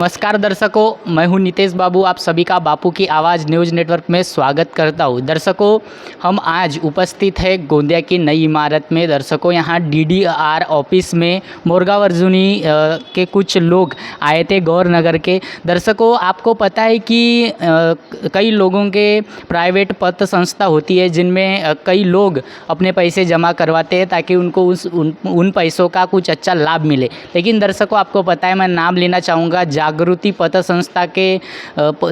नमस्कार दर्शकों, मैं हूं नितेश बाबू। आप सभी का बापू की आवाज़ न्यूज़ नेटवर्क में स्वागत करता हूं। दर्शकों, हम आज उपस्थित है गोंदिया की नई इमारत में। दर्शकों, यहां डीडीआर ऑफिस में मोरगांव अर्जुनी के कुछ लोग आए थे गौर नगर के। दर्शकों, आपको पता है कि कई लोगों के प्राइवेट पत्र संस्था होती है जिनमें कई लोग अपने पैसे जमा करवाते हैं ताकि उनको उन पैसों का कुछ अच्छा लाभ मिले। लेकिन दर्शकों, आपको पता है, मैं नाम लेना चाहूँगा जागृति पत्र संस्था के।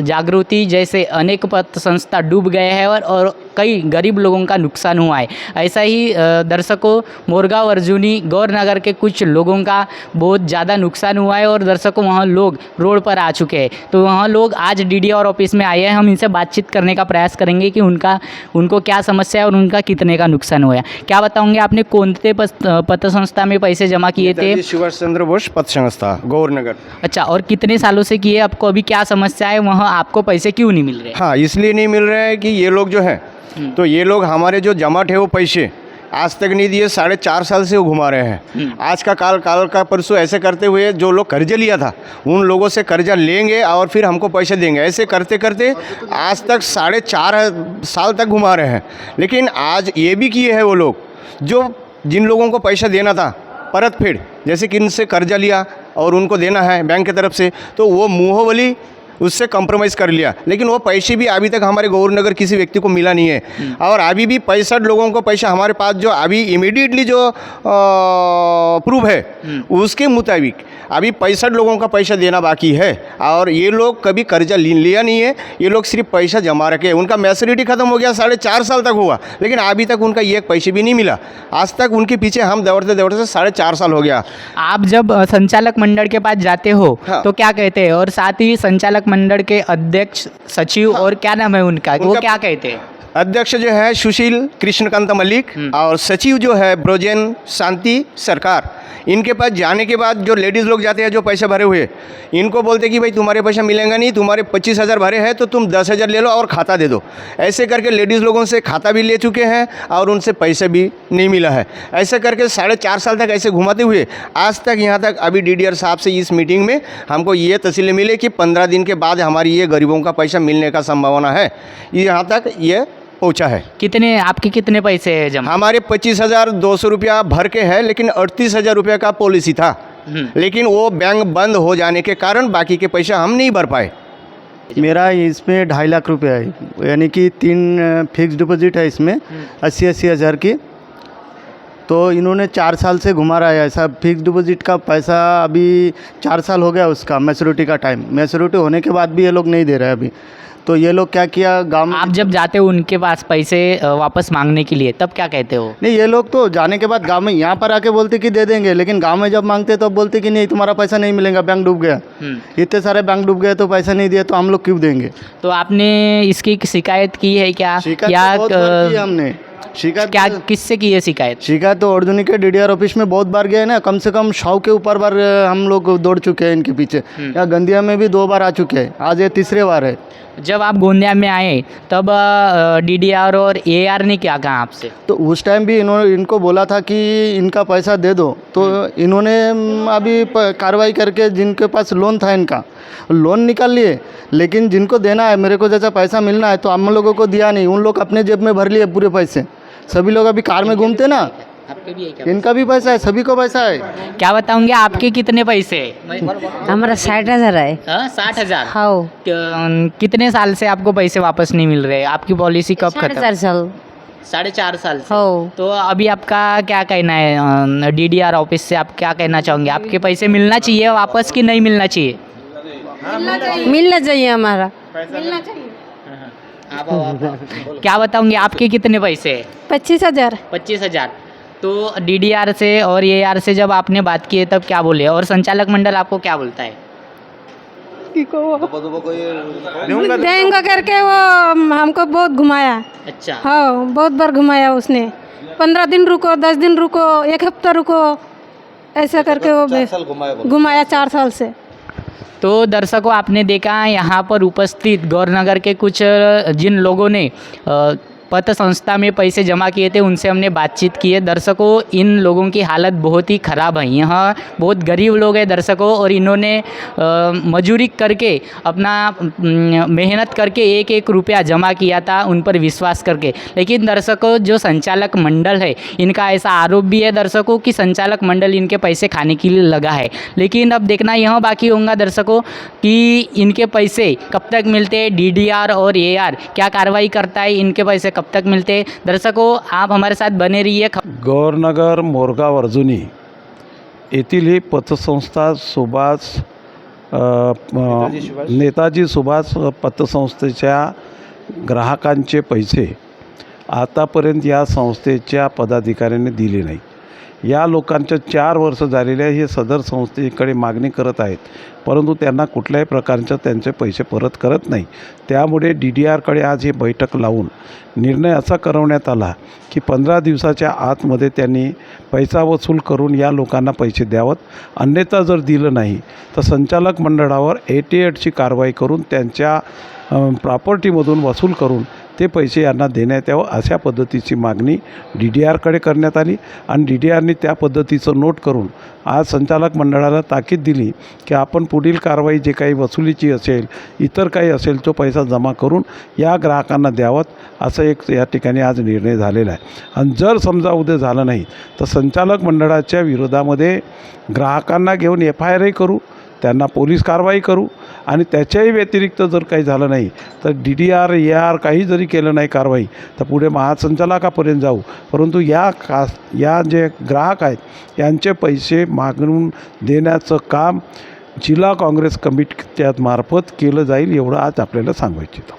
जागृति जैसे अनेक पत्र संस्था डूब गए हैं और कई गरीब लोगों का नुकसान हुआ है। ऐसा ही दर्शकों, मोरगांव अर्जुनी गौर नगर के कुछ लोगों का बहुत ज़्यादा नुकसान हुआ है और दर्शकों वहाँ लोग रोड पर आ चुके हैं। तो वहाँ लोग आज डीडीआर ऑफिस में आए हैं। हम इनसे बातचीत करने का प्रयास करेंगे कि उनको क्या समस्या है और उनका कितने का नुकसान हुआ है। क्या बताओगे, आपने कौन से पत्र संस्था में पैसे जमा किए थे? सुभाष चंद्र बोस पत्र संस्था गौर नगर। अच्छा, और कितने सालों से किए? आपको अभी क्या समस्या है? वहाँ आपको पैसे क्यों नहीं मिल रहे? हाँ, इसलिए नहीं मिल रहे हैं कि ये लोग जो हैं तो ये लोग हमारे जो जमा थे वो पैसे आज तक नहीं दिए। 4.5 साल से वो घुमा रहे हैं। आज का काल का परसों ऐसे करते हुए जो लोग कर्जे लिया था उन लोगों से कर्जा लेंगे और फिर हमको पैसे देंगे। ऐसे करते करते आज तक 4.5 साल तक घुमा रहे हैं। लेकिन आज ये भी किए हैं वो लोग जो जिन लोगों को पैसा देना था परत फेड़, जैसे कि इनसे कर्जा लिया और उनको देना है बैंक की तरफ से, तो वो मुँहबोली उससे कॉम्प्रोमाइज़ कर लिया। लेकिन वो पैसे भी अभी तक हमारे गौर नगर किसी व्यक्ति को मिला नहीं है। और अभी भी 65 लोगों को पैसा हमारे पास जो अभी इमीडिएटली जो प्रूफ है उसके मुताबिक अभी 65 लोगों का पैसा देना बाकी है। और ये लोग कभी कर्जा लिया नहीं है, ये लोग सिर्फ पैसा जमा रखे। उनका मैच्योरिटी ख़त्म हो गया, 4.5 साल तक हुआ, लेकिन अभी तक उनका एक पैसे भी नहीं मिला। आज तक उनके पीछे हम दौड़ते दौड़ते 4.5 साल हो गया। आप जब संचालक मंडल के पास जाते हो हाँ। तो क्या कहते हैं? और साथ ही संचालक मंडल के अध्यक्ष, सचिव और क्या नाम है उनका, वो क्या कहते हैं? अध्यक्ष जो है सुशील कृष्णकांत मलिक और सचिव जो है ब्रोजेन शांति सरकार। इनके पास जाने के बाद जो लेडीज़ लोग जाते हैं जो पैसे भरे हुए, इनको बोलते कि भाई तुम्हारे पैसा मिलेगा नहीं, तुम्हारे 25,000 भरे हैं तो तुम 10,000 ले लो और खाता दे दो। ऐसे करके लेडीज़ लोगों से खाता भी ले चुके हैं और उनसे पैसे भी नहीं मिला है। ऐसे करके 4.5 साल तक ऐसे घुमाते हुए आज तक यहाँ तक अभी डीडीआर साहब से इस मीटिंग में हमको ये तस्लीम मिले कि 15 दिन के बाद हमारी ये गरीबों का पैसा मिलने का संभावना है। यहाँ तक ये पहुँचा है। आपके कितने पैसे हैं जमा? हमारे 25,200 रुपया भर के है, लेकिन 38,000 रुपये का पॉलिसी था। लेकिन वो बैंक बंद हो जाने के कारण बाकी के पैसा हम नहीं भर पाए। मेरा इसमें 2.5 लाख रुपया है, यानी कि 3 फिक्स डिपॉजिट है इसमें 80-80 हज़ार की। तो इन्होंने 4 साल से घुमा रहा है ऐसा। फिक्स डिपॉजिट का पैसा अभी 4 साल हो गया उसका मैच्योरिटी का टाइम। मैच्योरिटी होने के बाद भी ये लोग नहीं दे रहे अभी। तो ये लोग क्या किया, गांव में आप जब जाते हो उनके पास पैसे वापस मांगने के लिए, तब क्या कहते हो? नहीं, ये लोग तो जाने के बाद गांव में यहाँ पर आके बोलते कि दे देंगे, लेकिन गांव में जब मांगते तो बोलते कि नहीं तुम्हारा पैसा नहीं मिलेगा, बैंक डूब गया। इतने सारे बैंक डूब गए तो पैसा नहीं दिया तो हम लोग क्यों देंगे? तो आपने इसकी शिकायत की है क्या? शिकायत तो बहुत बार की हमने। शिकायत क्या किससे की है शिकायत? शिकायत तो अर्जुनी के डीडीआर ऑफिस में बहुत बार गया है ना, कम से कम 100 के ऊपर बार हम लोग दौड़ चुके हैं इनके पीछे। या गंदिया में भी 2 बार आ चुके हैं, आज ये तीसरे बार है। जब आप गोंदिया में आए तब डीडीआर और एआर ने क्या कहा आपसे? तो उस टाइम भी इनको बोला था कि इनका पैसा दे दो। तो इन्होंने अभी कार्रवाई करके जिनके पास लोन था इनका लोन निकाल लिए, लेकिन जिनको देना है, मेरे को जैसा पैसा मिलना है तो हम लोगों को दिया नहीं। उन लोग अपने जेब में भर लिए पूरे पैसे। सभी लोग अभी कार में घूमते ना, आपके भी है क्या? इनका भी पैसा है, सभी को पैसा है। क्या बताऊंगे, आपके कितने पैसे? हमारा 60,000 है। 60,000। हाँ, कितने साल से आपको पैसे वापस नहीं मिल रहे? आपकी पॉलिसी कब खत्म? 4.5 साल। 4.5 साल से। हाँ। तो अभी आपका क्या कहना है? डीडीआर ऑफिस से आप क्या कहना चाहोगे? आपके पैसे मिलना चाहिए वापस कि नहीं मिलना चाहिए? मिलना चाहिए हमारा। क्या बताऊंगे, आपके कितने पैसे? 25,000। 25,000। तो डीडीआर से और एआर से जब आपने बात की है तब क्या बोले, और संचालक मंडल आपको क्या बोलता है? देंगे करके वो हमको बहुत घुमाया। अच्छा। हाँ, बहुत बार घुमाया उसने। 15 दिन रुको, 10 दिन रुको, 1 हफ्ता रुको, ऐसा करके वो घुमाया 4 साल से। तो दर्शकों, आपने देखा यहाँ पर उपस्थित गौर नगर के कुछ जिन लोगों ने पत संस्था में पैसे जमा किए थे उनसे हमने बातचीत की है। दर्शकों, इन लोगों की हालत बहुत ही ख़राब है। यहाँ बहुत गरीब लोग हैं दर्शकों, और इन्होंने मजूरी करके अपना मेहनत करके एक एक रुपया जमा किया था उन पर विश्वास करके। लेकिन दर्शकों, जो संचालक मंडल है इनका ऐसा आरोप भी है दर्शकों कि संचालक मंडल इनके पैसे खाने के लिए लगा है। लेकिन अब देखना यह बाकी होगा दर्शकों कि इनके पैसे कब तक मिलते हैं, DDR और AR क्या कार्रवाई करता है, इनके पैसे कब तक मिलते हैं। दर्शकों, आप हमारे साथ बने रहिए। गौरनगर मोरगाव अर्जुनी येथील ही पतसंस्था नेताजी सुभाष पतसंस्थेच्या ग्राहकांचे पैसे आतापर्यंत या संस्थेच्या पदाधिकाऱ्यांनी दिले नाही। या लोकांच्या 4 वर्ष झालेले हे सदर संस्थेकडे मागणी करत आहेत, परंतु त्यांना कुठल्याही प्रकारचे त्यांचे पैसे परत करत नाही। त्यामुळे DDRकडे आज ही बैठक लावून निर्णय असा करवण्यात आला की 15 दिवसाच्या आतमध्ये त्यांनी पैसा वसूल करून या लोकांना पैसे द्यावत, अन्यथा जर दिलं नाही तर संचालक मंडळावर 88ची कारवाई करून त्यांच्या प्रॉपर्टीमधून वसूल करून ते पैसे यांना देण्यात यावं अशा पद्धतीची मागणी DDRकडे करण्यात आली। आणि DDRने त्या पद्धतीचं नोट करून आज संचालक मंडळाला ताकीद दिली की आपण पुढील कारवाई जे काही वसुलीची असेल, इतर काही असेल तो पैसा जमा करून या ग्राहकांना द्यावत, असं एक या ठिकाणी आज निर्णय झालेला आहे। आणि जर समजा उद्या झालं नाही तर संचालक मंडळाच्या विरोधामध्ये ग्राहकांना घेऊन FIR करू, त्यांना पोलीस कारवाई करू, आणि त्याच्याही व्यतिरिक्त जर काही झालं नाही तर DDR AR काही जरी केलं नाही कारवाई तर पुढे महासंचालकापर्यंत जाऊ। परंतु या जे ग्राहक आहेत यांचे पैसे मागून देण्याचं काम जिल्हा काँग्रेस कमिटीमार्फत केलं जाईल, एवढं आज आपल्याला सांगू इच्छितो।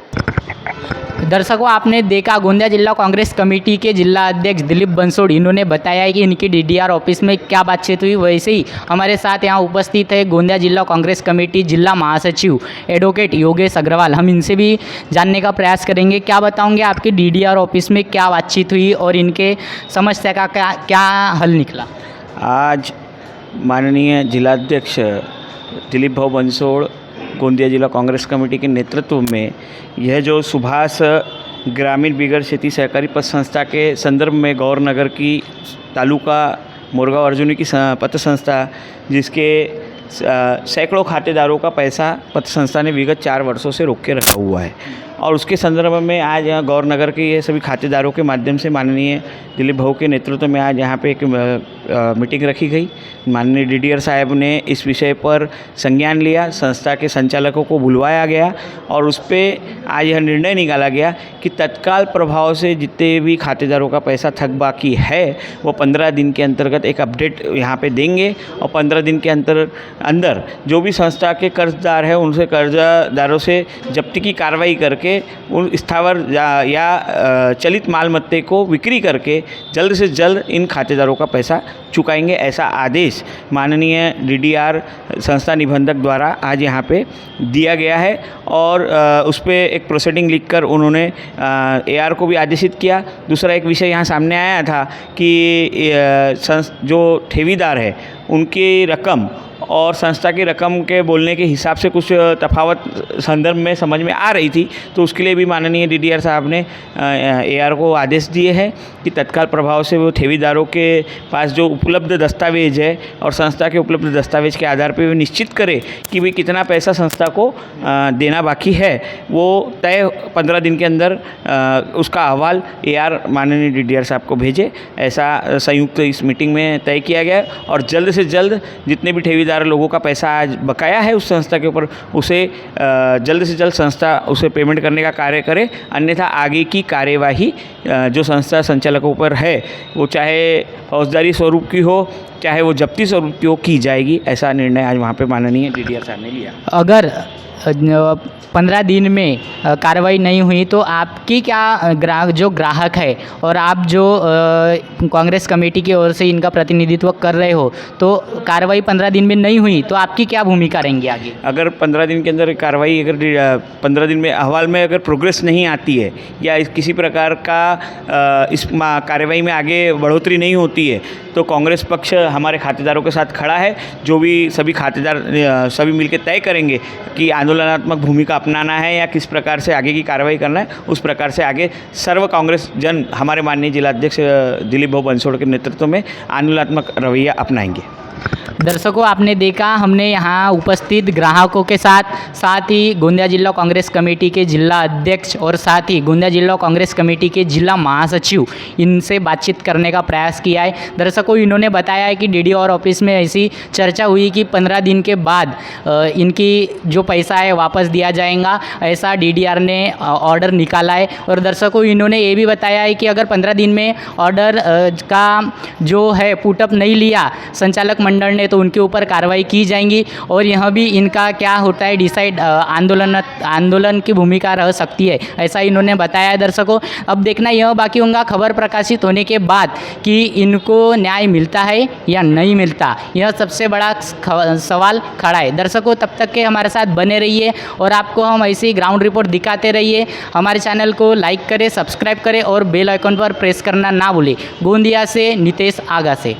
दर्शकों, आपने देखा गोंदिया जिला कांग्रेस कमेटी के जिला अध्यक्ष दिलीप बंसोड़, इन्होंने बताया है कि इनकी DDR ऑफिस में क्या बातचीत हुई। वैसे ही हमारे साथ यहाँ उपस्थित है गोंदिया जिला कांग्रेस कमेटी जिला महासचिव एडवोकेट योगेश अग्रवाल। हम इनसे भी जानने का प्रयास करेंगे। क्या बताओगे आपकी DDR ऑफिस में क्या बातचीत हुई और इनके समस्या का क्या हल निकला। आज माननीय जिलाध्यक्ष दिलीप भाऊ बंसोड़ गोंदिया जिला कांग्रेस कमेटी के नेतृत्व में यह जो सुभाष ग्रामीण बिगर खेती सहकारी पत संस्था के संदर्भ में गौरनगर की तालुका मोरगांव अर्जुनी की पत संस्था, जिसके सैकड़ों खातेदारों का पैसा पत संस्था ने विगत 4 वर्षों से रोक के रखा हुआ है, और उसके संदर्भ में आज यहाँ गौरनगर के ये सभी खातेदारों के माध्यम से माननीय दिलीप भाऊ के नेतृत्व में आज यहाँ पे एक मीटिंग रखी गई। माननीय DDR साहब ने इस विषय पर संज्ञान लिया, संस्था के संचालकों को बुलवाया गया और उस पर आज यह निर्णय निकाला गया कि तत्काल प्रभाव से जितने भी खातेदारों का पैसा थक बाकी है वो 15 दिन के अंतर्गत एक अपडेट यहाँ पे देंगे, और 15 दिन के अंदर जो भी संस्था के कर्जदार है उनसे कर्जदारों से जब्ती की कार्रवाई करके उन स्थावर या चलित मालमत्ते को बिक्री करके जल्द से जल्द इन खातेदारों का पैसा चुकाएंगे, ऐसा आदेश माननीय DDR संस्था निबंधक द्वारा आज यहाँ पे दिया गया है। और उस पर एक प्रोसीडिंग लिखकर उन्होंने AR को भी आदेशित किया। दूसरा एक विषय यहाँ सामने आया था कि जो ठेवीदार है उनकी रकम और संस्था की रकम के बोलने के हिसाब से कुछ तफावत संदर्भ में समझ में आ रही थी, तो उसके लिए भी माननीय DDR साहब ने AR को आदेश दिए हैं कि तत्काल प्रभाव से वो ठेवीदारों के पास जो उपलब्ध दस्तावेज है और संस्था के उपलब्ध दस्तावेज के आधार पर वे निश्चित करे कि भाई कितना पैसा संस्था को देना बाकी है, वो तय 15 दिन के अंदर उसका अहवाल AR माननीय DDR साहब को भेजे, ऐसा संयुक्त इस मीटिंग में तय किया गया। और जल्द से जल्द जितने भी ठेवीदार लोगों का पैसा आज बकाया है उस संस्था के ऊपर, उसे जल्द से जल्द संस्था उसे पेमेंट करने का कार्य करे, अन्यथा आगे की कार्यवाही जो संस्था संचालकों पर है वो चाहे फौजदारी स्वरूप की हो चाहे वो जब्ती स्वरूप की हो की जाएगी, ऐसा निर्णय आज वहाँ पे माननीय DDR साहब ने लिया। अगर 15 दिन में कार्रवाई नहीं हुई तो आपकी क्या ग्राहक है और आप जो कांग्रेस कमेटी की ओर से इनका प्रतिनिधित्व कर रहे हो, तो कार्रवाई 15 दिन में नहीं हुई तो आपकी क्या भूमिका रहेंगी आगे। अगर 15 दिन के अंदर कार्रवाई, अगर 15 दिन में अहवाल में अगर प्रोग्रेस नहीं आती है या किसी प्रकार का इस कार्रवाई में आगे बढ़ोतरी नहीं होती है तो कांग्रेस पक्ष हमारे खातेदारों के साथ खड़ा है। जो भी सभी खातेदार सभी मिलकर तय करेंगे कि आंदोलनात्मक भूमिका अपनाना है या किस प्रकार से आगे की कार्रवाई करना है, उस प्रकार से आगे सर्व कांग्रेस जन हमारे माननीय जिलाध्यक्ष दिलीप भाऊ बंसोड़ के नेतृत्व में आंदोलनात्मक रवैया अपनाएंगे। दर्शकों, आपने देखा हमने यहाँ उपस्थित ग्राहकों के साथ ही गोंदिया जिला कांग्रेस कमेटी के जिला अध्यक्ष और साथ ही गोंदिया जिला कांग्रेस कमेटी के जिला महासचिव इनसे बातचीत करने का प्रयास किया है। दर्शकों, इन्होंने बताया है कि डीडीआर ऑफिस में ऐसी चर्चा हुई कि 15 दिन के बाद इनकी जो पैसा है वापस दिया जाएगा, ऐसा डीडीआर ने ऑर्डर निकाला है। और दर्शकों, इन्होंने ये भी बताया है कि अगर 15 दिन में ऑर्डर का जो है पुटअप नहीं लिया संचालक मंडल ने तो उनके ऊपर कार्रवाई की जाएंगी। और यह भी इनका क्या होता है डिसाइड आंदोलन की भूमिका रह सकती है, ऐसा इन्होंने बताया है। दर्शकों, अब देखना यह बाकी होगा खबर प्रकाशित होने के बाद कि इनको न्याय मिलता है या नहीं मिलता, यह सबसे बड़ा सवाल खड़ा है। दर्शकों, तब तक के हमारे साथ बने रहिए और आपको हम ऐसी ग्राउंड रिपोर्ट दिखाते रहिए। हमारे चैनल को लाइक करें, सब्सक्राइब करें और बेल आइकन पर प्रेस करना ना भूलें। गोंदिया से नितेश आगा से।